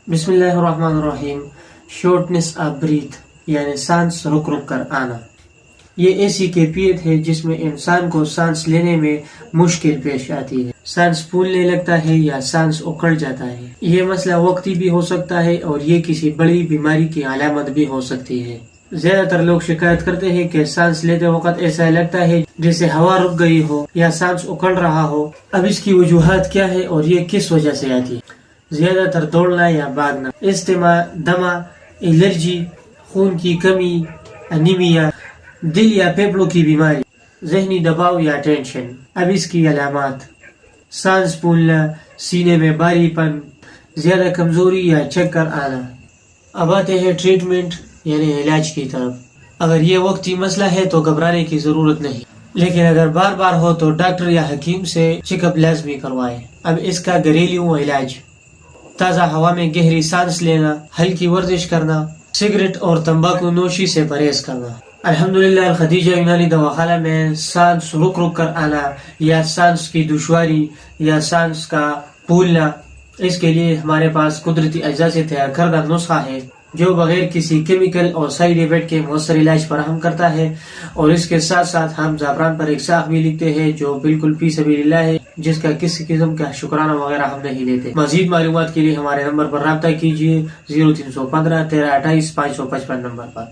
بسم اللہ الرحمن الرحیم. شارٹنس آف بریتھ یعنی سانس رک رک کر آنا. یہ ایسی کیفیت ہے جس میں انسان کو سانس لینے میں مشکل پیش آتی ہے. سانس پھولنے لگتا ہے یا سانس اکڑ جاتا ہے. یہ مسئلہ وقتی بھی ہو سکتا ہے اور یہ کسی بڑی بیماری کی علامت بھی ہو سکتی ہے. زیادہ تر لوگ شکایت کرتے ہیں کہ سانس لیتے وقت ایسا لگتا ہے جیسے ہوا رک گئی ہو یا سانس اکڑ رہا ہو. اب اس کی وجوہات کیا ہے اور یہ کس وجہ سے آتی ہے؟ زیادہ تر دوڑنا یا بھاگنا، استما، دمہ، الرجی، خون کی کمی، انیمیا، دل یا پھیپھڑوں کی بیماری، ذہنی دباؤ یا ٹینشن. اب اس کی علامات: سانس پھولنا، سینے میں بھاری پن، زیادہ کمزوری یا چکر آنا. اب آتے ہیں ٹریٹمنٹ یعنی علاج کی طرف. اگر یہ وقتی مسئلہ ہے تو گھبرانے کی ضرورت نہیں، لیکن اگر بار بار ہو تو ڈاکٹر یا حکیم سے چیک اپ لازمی کروائیں. اب اس کا گھریلو علاج: تازہ ہوا میں گہری سانس لینا، ہلکی ورزش کرنا، سگریٹ اور تمباکو نوشی سے پرہیز کرنا. الحمدللہ الخدیجہ یونانی دواخانہ میں سانس رک رک کر آنا یا سانس کی دشواری یا سانس کا پھولنا، اس کے لیے ہمارے پاس قدرتی اجزاء سے تیار کردہ نسخہ ہے جو بغیر کسی کیمیکل اور سائیڈ ایفیکٹ کے مؤثر علاج فراہم کرتا ہے. اور اس کے ساتھ ساتھ ہم زعفران پر ایک ساخت بھی لکھتے ہیں جو بالکل فی سبیل اللہ ہے، جس کا کسی قسم کا شکرانہ وغیرہ ہم نہیں لیتے. مزید معلومات کے لیے ہمارے نمبر پر رابطہ کیجیے 0315 1328 555 نمبر پر.